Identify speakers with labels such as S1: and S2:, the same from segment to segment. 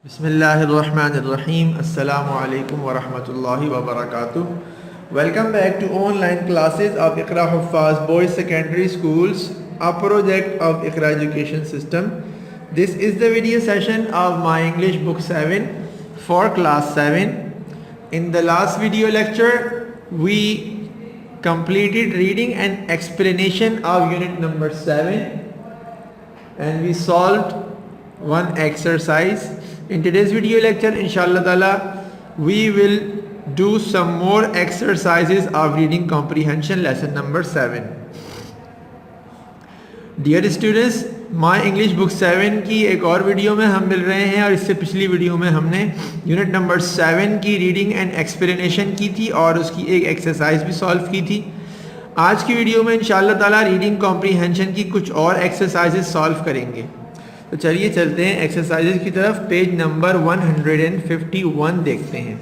S1: बिस्मिल्लाहिर्रहमानिर्रहीम अस्सलामु अलैकुम वरहमतुल्लाहि वबरकातुहू. Welcome back to online classes of Iqra Huffaz Boys Secondary Schools, a project of Iqra Education System. This is the video session of my English book 7 for class 7. In the last video lecture, we completed reading and explanation of unit number 7 and we solved one exercise. In today's video lecture, inshallah ta'ala, we will do some more exercises of reading comprehension lesson number 7. Dear students, my English book 7 की एक और video में हम मिल रहे हैं और इससे पिछली वीडियो में हमने यूनिट नंबर 7 की रीडिंग एंड एक्सप्लेनेशन की थी और उसकी एक एक्सरसाइज भी सॉल्व की थी. आज की वीडियो में इंशाअल्लाह ताला रीडिंग कॉम्प्रीहेंशन की कुछ और एक्सरसाइजेस सॉल्व करेंगे. तो चलिए चलते हैं एक्सरसाइजेज की तरफ. पेज नंबर 151 देखते हैं.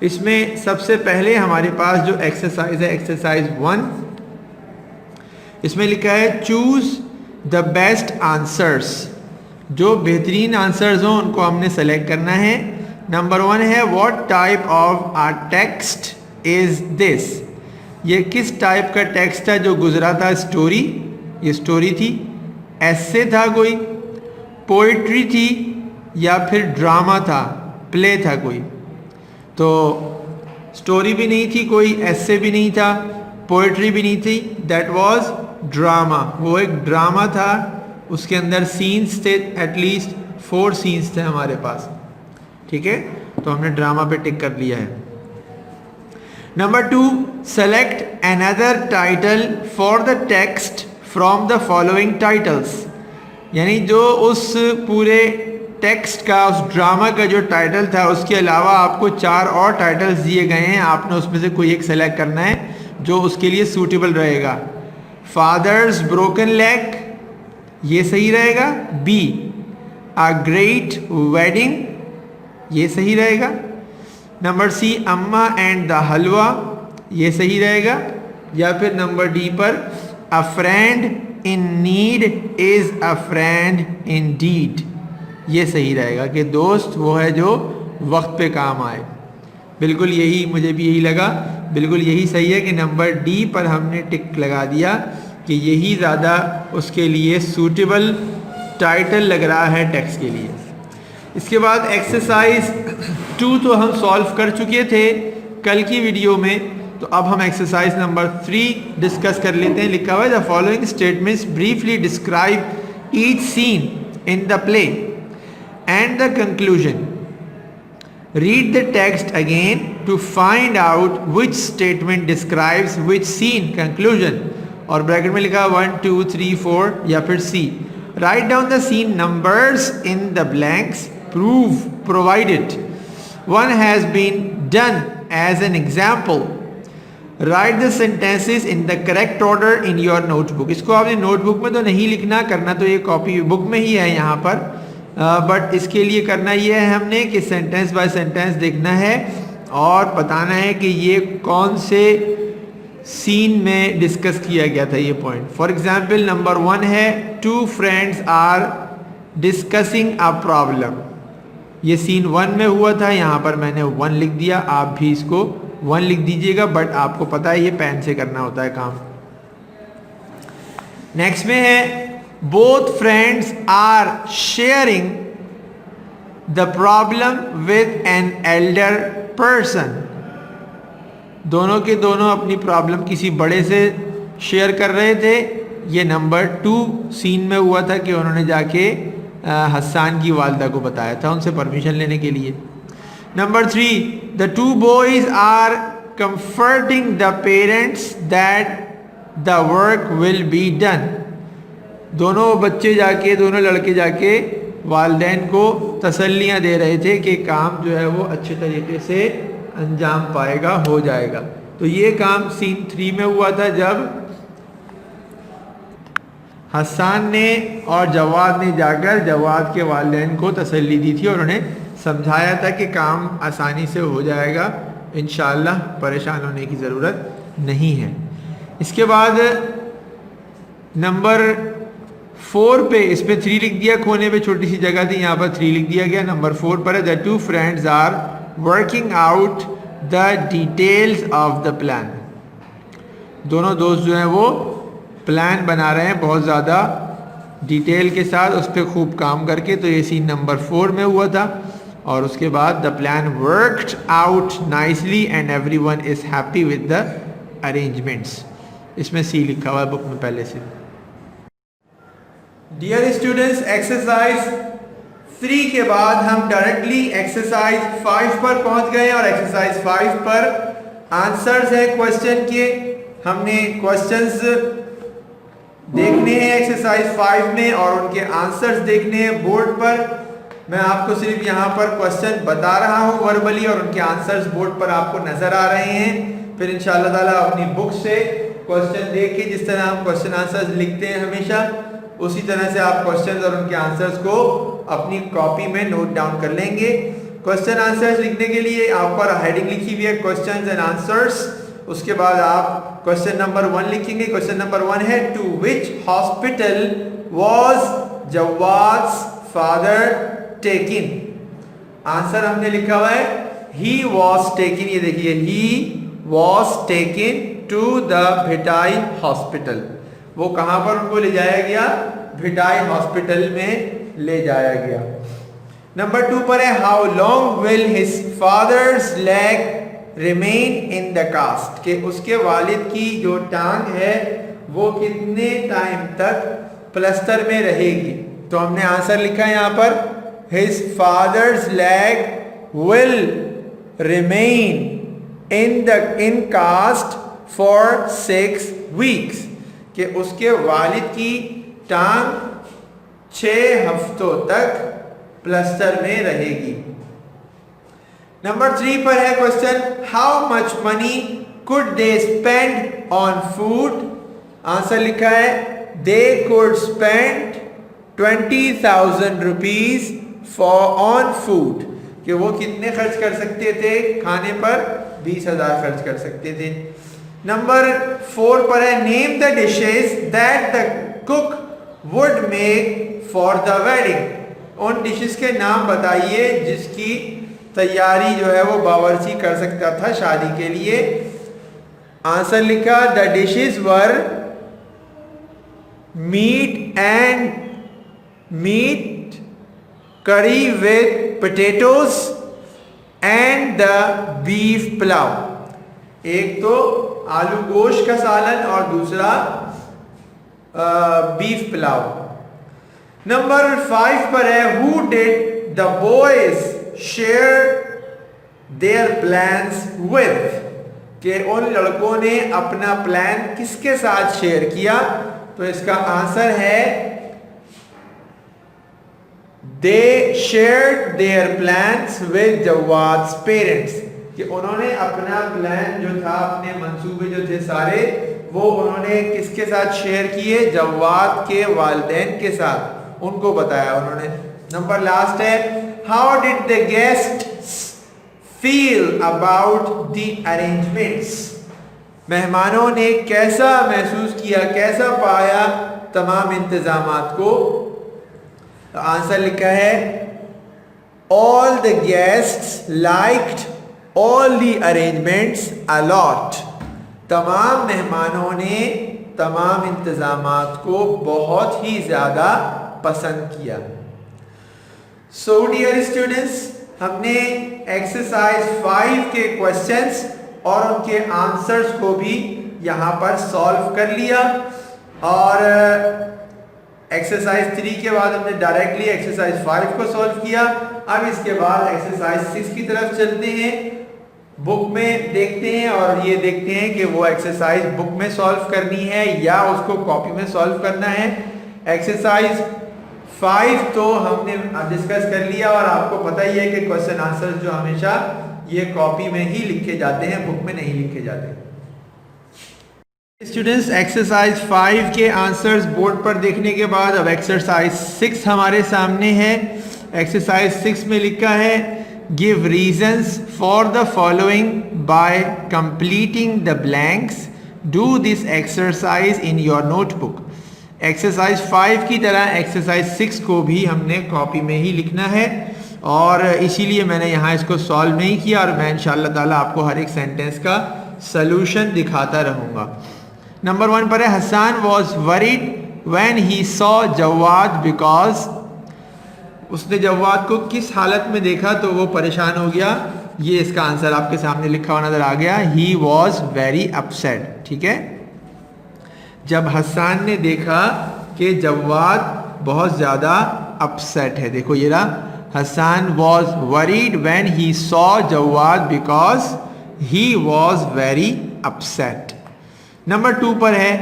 S1: इसमें सबसे पहले हमारे पास जो एक्सरसाइज है एक्सरसाइज 1, इसमें लिखा है चूज द बेस्ट आंसर्स. जो बेहतरीन आंसर्स हों उनको हमने सेलेक्ट करना है. नंबर 1 है what type of a text is this. ये किस टाइप का टेक्स्ट है जो गुजरा था. स्टोरी, ये स्टोरी थी. एसे था कोई, पोइट्री थी या फिर ड्रामा था, प्ले था कोई. तो स्टोरी भी नहीं थी कोई, एसे भी नहीं था, पोइट्री भी नहीं थी. That was drama. वो एक ड्रामा था. उसके अंदर सीन्स थे, एटलीस्ट 4 सीन्स थे हमारे पास. ठीक है, तो हमने ड्रामा पे टिक कर लिया है. Number 2, select another title for the text from the following titles. यानी जो उस पूरे टेक्स्ट का, उस ड्रामा का जो टाइटल था उसके अलावा आपको 4 और टाइटल्स दिए गए हैं. आपने उसमें से कोई एक सेलेक्ट करना है जो उसके लिए सूटेबल रहेगा. फादर्स ब्रोकन लेग, ये सही रहेगा. बी, अ ग्रेट वेडिंग, ये सही रहेगा. नंबर सी, अम्मा एंड द हलवा, ये सही रहेगा. या फिर नंबर डी पर a friend in need is a friend in deed, ये सही रहेगा कि दोस्त वो है जो वक्त पे काम आए. बिल्कुल यही, मुझे भी यही लगा, बिल्कुल यही सही है कि नंबर डी पर हमने टिक लगा दिया कि यही ज़्यादा उसके लिए सूटेबल टाइटल लग रहा है टेक्स्ट के लिए. इसके बाद एक्सरसाइज 2 तो हम सॉल्व कर चुके थे कल की वीडियो में. तो अब हम एक्सरसाइज नंबर 3 डिस्कस कर लेते हैं. लिखा हुआ है the following statements briefly describe each scene in the play and the conclusion. Read the text again to find out which statement describes which scene, conclusion. और ब्रैकेट में लिखा 1 2 3 4 या फिर C. Write down the scene numbers in the blanks. Prove provided one has been done as an example. Write the sentences in the correct order in your notebook. इसको आपने notebook में तो नहीं लिखना, करना तो ये कॉपी बुक में ही है यहाँ पर. बट इसके लिए करना ये है हमने कि सेंटेंस बाय सेंटेंस देखना है और बताना है कि ये कौन से सीन में डिस्कस किया गया था ये पॉइंट. फॉर एग्जाम्पल नंबर 1 है 2 friends are discussing a problem. ये सीन 1 में हुआ था, यहाँ पर मैंने 1 लिख दिया. आप भी इसको 1 लिख दीजिएगा, बट आपको पता है ये पेन से करना होता है काम. नेक्स्ट में है both friends are sharing the problem with an elder person. दोनों के दोनों अपनी प्रॉब्लम किसी बड़े से शेयर कर रहे थे. ये नंबर 2 सीन में हुआ था कि उन्होंने जाके हसन की वालदा को बताया था उनसे परमिशन लेने के लिए. Number 3, the 2 boys are comforting the parents that the work will be done. दोनों बच्चे जाके, दोनों लड़के जाके वालिदैन को तसल्लियाँ दे रहे थे कि काम जो है वो अच्छे तरीके से अंजाम पाएगा, हो जाएगा. तो ये काम सीन 3 में हुआ था जब हसन ने और जवाद ने जाकर जवाद के वालिदैन को तसल्ली दी थी और उन्हें समझाया था कि काम आसानी से हो जाएगा, इंशाअल्लाह परेशान होने की ज़रूरत नहीं है. इसके बाद नंबर 4 पे इस पे 3 लिख दिया, कोने पे छोटी सी जगह थी, यहाँ पर 3 लिख दिया गया। नंबर 4 पर है the two friends are working out the details of the plan. दोनों दोस्त जो हैं वो प्लान बना रहे हैं बहुत ज़्यादा डिटेल के साथ, उस पर खूब काम करके। तो ये सीन नंबर 4 में हुआ था। और उसके बाद the plan worked out nicely and everyone is happy with the arrangements. इसमें सी लिखा हुआ है बुक में पहले से। डियर स्टूडेंट्स, एक्सरसाइज 3 के बाद हम डायरेक्टली एक्सरसाइज 5 पर पहुंच गए और एक्सरसाइज 5 पर आंसर्स है क्वेश्चन के। हमने क्वेश्चंस देखने हैं एक्सरसाइज 5 में और उनके आंसर्स देखने हैं बोर्ड पर। मैं आपको सिर्फ यहाँ पर क्वेश्चन बता रहा हूँ वर्बली और उनके आंसर्स बोर्ड पर आपको नजर आ रहे हैं। फिर इंशाअल्लाह ताला अपनी बुक से क्वेश्चन देख के जिस तरह हम क्वेश्चन आंसर्स लिखते हैं हमेशा, उसी तरह से आप क्वेश्चंस और उनके आंसर्स को अपनी कॉपी में नोट डाउन कर लेंगे। क्वेश्चन आंसर्स लिखने के लिए आप पर हेडिंग लिखी हुई है क्वेश्चंस एंड आंसर्स। उसके बाद आप क्वेश्चन नंबर 1 लिखेंगे। क्वेश्चन नंबर 1 है to which hospital was Javad's father taken. Answer हमने लिखा हुआ है ही वॉज टेकिन। ये देखिए he was taken to the Bhitai hospital. वो कहां पर उनको ले जाया गया? भिटाई हॉस्पिटल में ले जाया गया। नंबर 2 पर है how long will his father's leg remain in the cast. के उसके वालिद की जो टांग है वो कितने टाइम तक प्लास्टर में रहेगी। तो हमने आंसर लिखा है यहाँ पर his father's leg will remain in cast for 6 weeks. कि उसके वालिद की टांग 6 हफ्तों तक प्लास्टर में रहेगी। नंबर 3 पर है question how much money could they spend on food. Answer लिखा है they could spend 20,000 rupees for on food. कि वो कितने खर्च कर सकते थे खाने पर? 20,000 खर्च कर सकते थे। नंबर 4 पर है name the dishes that the cook would make for the wedding. उन डिशेस के नाम बताइए जिसकी तैयारी जो है वो बावर्ची कर सकता था शादी के लिए। आंसर लिखा द डिशेस वर मीट करी with potatoes and the beef pulao. एक तो आलू गोश्त का सालन और दूसरा बीफ पुलाव। नंबर 5 पर है who did the boys share their plans with. कि उन लड़कों ने अपना प्लान किसके साथ शेयर किया? तो इसका आंसर है they shared their plans with Javad's parents. कि उन्होंने अपना प्लान जो था, अपने मंसूबे जो थे सारे, वो उन्होंने किसके साथ शेयर किए? जवाद के वालिदैन के साथ उनको बताया उन्होंने। नंबर लास्ट है how did the guest feel about the arrangements. मेहमानों ने कैसा महसूस किया, कैसा पाया तमाम इंतजामात को? तो आंसर लिखा है all the guests liked all the arrangements a lot. तमाम मेहमानों ने तमाम इंतजामात को बहुत ही ज़्यादा पसंद किया। सो डियर स्टूडेंट्स, हमने एक्सरसाइज 5 के क्वेश्चंस और उनके आंसर्स को भी यहाँ पर सॉल्व कर लिया। और एक्सरसाइज 3 के बाद हमने डायरेक्टली एक्सरसाइज 5 को सॉल्व किया। अब इसके बाद एक्सरसाइज 6 की तरफ चलते हैं, बुक में देखते हैं और ये देखते हैं कि वो एक्सरसाइज बुक में सॉल्व करनी है या उसको कॉपी में सॉल्व करना है। एक्सरसाइज 5 तो हमने डिस्कस कर लिया और आपको पता ही है कि क्वेश्चन आंसर जो हमेशा ये कॉपी में ही लिखे जाते हैं, बुक में नहीं लिखे जाते। स्टूडेंट्स, एक्सरसाइज 5 के आंसर्स बोर्ड पर देखने के बाद अब एक्सरसाइज 6 हमारे सामने है। एक्सरसाइज 6 में लिखा है give reasons for the following bye completing the blanks, do this exercise in your notebook. Exercise 5 की तरह एक्सरसाइज 6 को भी हमने कॉपी में ही लिखना है और इसीलिए मैंने यहाँ इसको सॉल्व नहीं किया और मैं इंशाअल्लाह ताला आपको हर एक सेंटेंस का सलूशन दिखाता रहूँगा। नंबर 1 पर है Hasan was worried when he saw Jawad because, उसने जवाद को किस हालत में देखा तो वो परेशान हो गया। ये इसका आंसर आपके सामने लिखा हुआ नजर आ गया, ही वॉज वेरी अपसेट। ठीक है, जब हसन ने देखा कि जवाद बहुत ज़्यादा अपसेट है। देखो ये रहा, Hasan was worried when he saw Jawad because he was very upset. Number 2 पर है,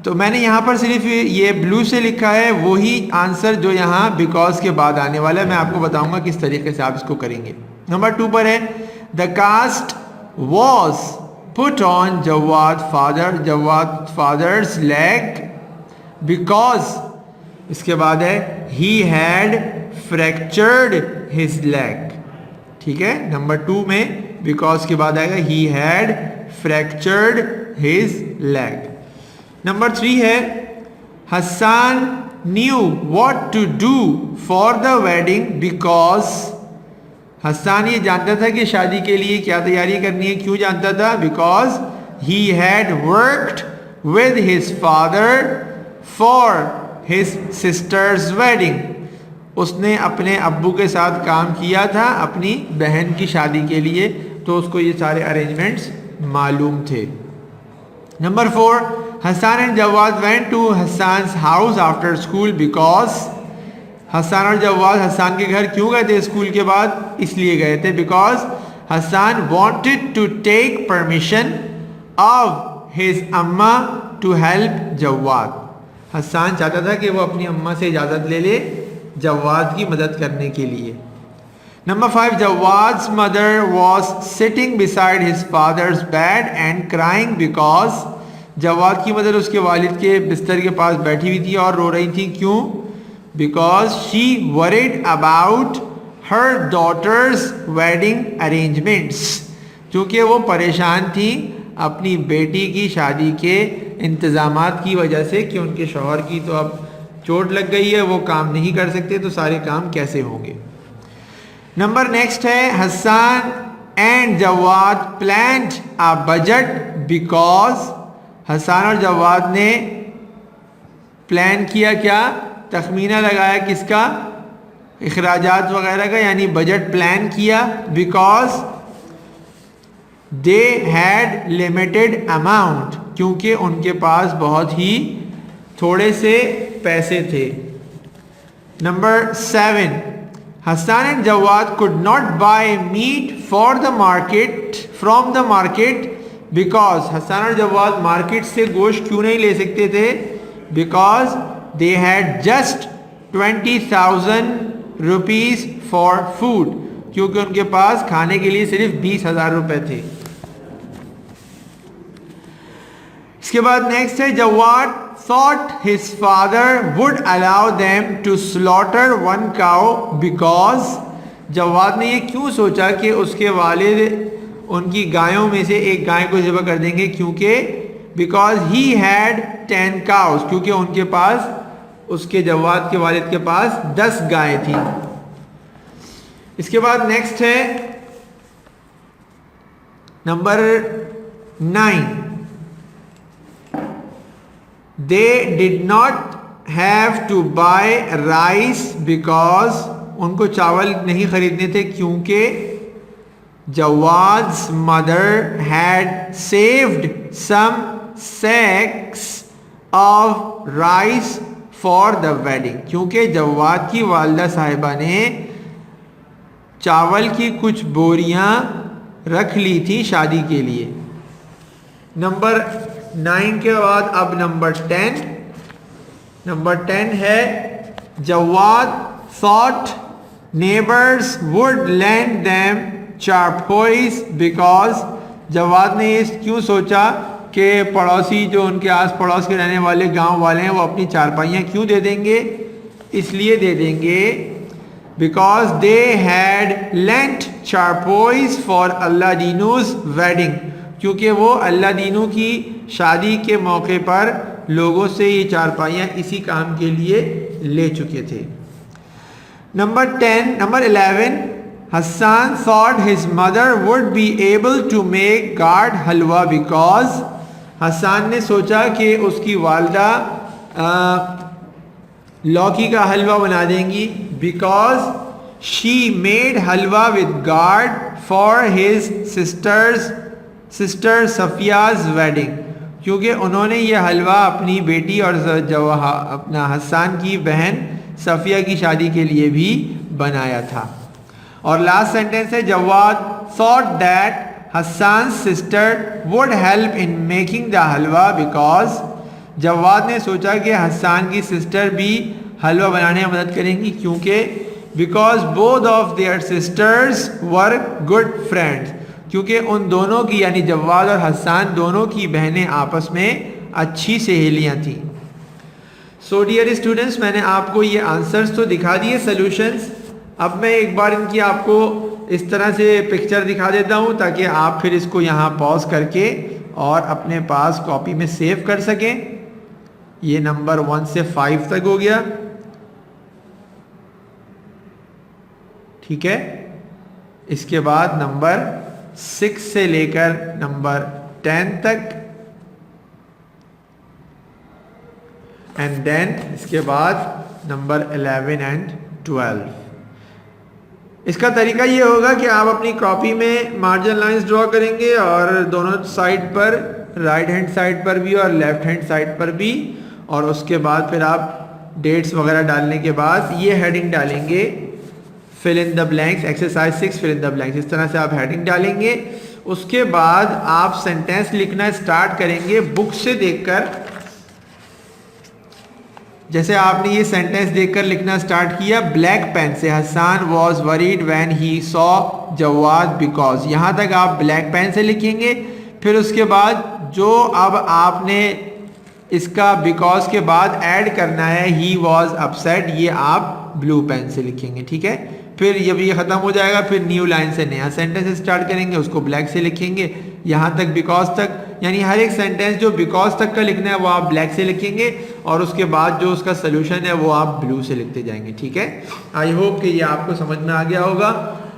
S1: तो मैंने यहाँ पर सिर्फ ये ब्लू से लिखा है, वही आंसर जो यहाँ बिकॉज के बाद आने वाला है। मैं आपको बताऊंगा किस तरीके से आप इसको करेंगे। नंबर 2 पर है the cast was put on Jawad father's leg because, इसके बाद है he had fractured his leg. ठीक है, नंबर 2 में बिकॉज के बाद आएगा he had fractured his leg. Number 3 है Hasan knew what to do for the wedding because, Hasan ये जानता था कि शादी के लिए क्या तैयारी करनी है। क्यों जानता था? Because he had worked with his father for his sisters wedding, उसने अपने अब्बू के साथ काम किया था अपनी बहन की शादी के लिए, तो उसको ये सारे अरेंजमेंट्स मालूम थे। Number 4 Hasan and Jawad went to Hasan's house after school because, Hasan और जवाद हसन के घर क्यों गए थे स्कूल के बाद? इसलिए गए थे because Hasan wanted to take permission of his अम्मा टू हेल्प जवाद, हसन चाहता था कि वो अपनी अम्मा से इजाज़त ले ले जवाद की मदद करने के लिए। Number 5 Javad's mother was sitting beside his father's bed and crying because, Javad की मदर उसके वालिद के बिस्तर के पास बैठी हुई थी और रो रही थी। क्यों? Because she worried about her daughter's wedding arrangements, क्योंकि वो परेशान थी अपनी बेटी की शादी के इंतज़ामात की वजह से कि उनके शौहर की तो अब चोट लग गई है, वो काम नहीं कर सकते, तो सारे काम कैसे होंगे। नंबर नेक्स्ट है Hasan and Jawad planned a budget because, Hasan और जवाद ने प्लान किया, क्या तखमीना लगाया किसका? इखराजात वगैरह का, यानी बजट प्लान किया। Because they had limited amount, क्योंकि उनके पास बहुत ही थोड़े से पैसे थे। Number 7 Hasan and Jawad could not buy meat for the market from the market because, Hasan और जवाद मार्केट से गोश्त क्यों नहीं ले सकते थे? Because they had just 20,000 rupees for food, क्योंकि उनके पास खाने के लिए सिर्फ 20,000 रुपए थे। इसके बाद नेक्स्ट है Jawad thought his father would allow them to slaughter one cow because, Jawad ने ये क्यों सोचा कि उसके वालिद उनकी गायों में से एक गाय को ज़िबा कर देंगे? क्योंकि बिकॉज ही हैड 10 cows, क्योंकि उनके पास, उसके जवाद के वालिद के पास 10 गाय थी। इसके बाद नेक्स्ट है number 9 They did not have to buy rice because, उनको चावल नहीं खरीदने थे क्योंकि Jawad's mother had saved some sacks of rice for the wedding, क्योंकि जवाद की वालदा साहिबा ने चावल की कुछ बोरियां रख ली थी शादी के लिए। नंबर 9 के बाद अब नंबर 10, नंबर 10 है Jawad thought neighbors would lend them charpoys because, Jawad ने ये क्यों सोचा कि पड़ोसी जो उनके आस पड़ोस के रहने वाले गांव वाले हैं वो अपनी चारपाइयाँ क्यों दे देंगे? इसलिए दे देंगे because they had lent charpoys for Allahdinu's wedding, क्योंकि वो अल्लादीनू की शादी के मौके पर लोगों से ये चारपाइयाँ इसी काम के लिए ले चुके थे। Number 11, Hassan thought his mother would be able to make gourd halwa because Hasan ने सोचा कि उसकी वालदा लौकी का हलवा बना देंगी, because she made halwa with gourd for his sister Safia's wedding, क्योंकि उन्होंने ये हलवा अपनी बेटी और अपना हसान की बहन सफिया की शादी के लिए भी बनाया था। और लास्ट सेंटेंस है Jawad thought that Hasan sister would help in making the halwa because Jawad ने सोचा कि हसान की सिस्टर भी हलवा बनाने में मदद करेंगी, क्योंकि because both of their sisters were good friends, क्योंकि उन दोनों की यानी जवाद और हसान दोनों की बहनें आपस में अच्छी सहेलियां थीं। सो डियर स्टूडेंट्स, मैंने आपको ये आंसर्स तो दिखा दिए, सॉल्यूशंस। अब मैं एक बार इनकी आपको इस तरह से पिक्चर दिखा देता हूँ ताकि आप फिर इसको यहाँ पॉज करके और अपने पास कॉपी में सेव कर सकें। ये नंबर 1 से 5 तक हो गया, ठीक है। इसके बाद नंबर 6 से लेकर नंबर 10 तक, एंड देन इसके बाद नंबर 11 एंड 12। इसका तरीका ये होगा कि आप अपनी कॉपी में मार्जिन लाइंस ड्रॉ करेंगे और दोनों साइड पर, राइट हैंड साइड पर भी और लेफ्ट हैंड साइड पर भी, और उसके बाद फिर आप डेट्स वगैरह डालने के बाद ये हेडिंग डालेंगे, fill in the blanks, exercise 6 fill in the blanks. इस तरह से आप हेडिंग डालेंगे। उसके बाद आप सेंटेंस लिखना स्टार्ट करेंगे बुक से देखकर। जैसे आपने ये सेंटेंस देखकर लिखना स्टार्ट किया ब्लैक पेन से, Hasan was worried when he saw Jawad because, यहाँ तक आप ब्लैक पेन से लिखेंगे। फिर उसके बाद जो अब आपने इसका बिकॉज के बाद ऐड करना है ही वॉज अपसेट, ये आप ब्लू पेन से लिखेंगे, ठीक है। फिर जब ये ख़त्म हो जाएगा फिर न्यू लाइन से नया सेंटेंस स्टार्ट करेंगे, उसको ब्लैक से लिखेंगे यहाँ तक बिकॉज तक, यानी हर एक सेंटेंस जो बिकॉज तक का लिखना है वो आप ब्लैक से लिखेंगे और उसके बाद जो उसका सोल्यूशन है वो आप ब्लू से लिखते जाएंगे, ठीक है। आई होप कि ये आपको समझ में आ गया होगा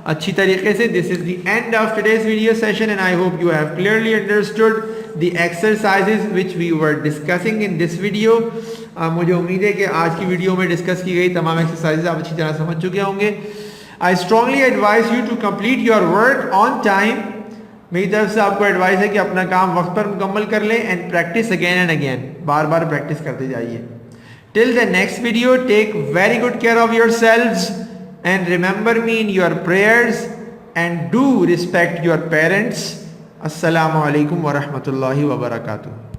S1: अच्छी तरीके से। This is the end of today's video session and I hope you have clearly understood the exercises which we were discussing in this video. मुझे उम्मीद है कि आज की वीडियो में डिस्कस की गई तमाम एक्सरसाइजेज आप अच्छी तरह समझ चुके होंगे। I strongly advise you to complete your work on time. मेरी तरफ से आपको एडवाइस है कि अपना काम वक्त पर मुकम्मल कर लें and practice again and again, बार बार प्रैक्टिस करते जाइए। Till the next video, take very good care of yourselves and remember me in your prayers and do respect your parents. अस्सलामु अलैकुम व रहमतुल्लाहि व बरकातुहू।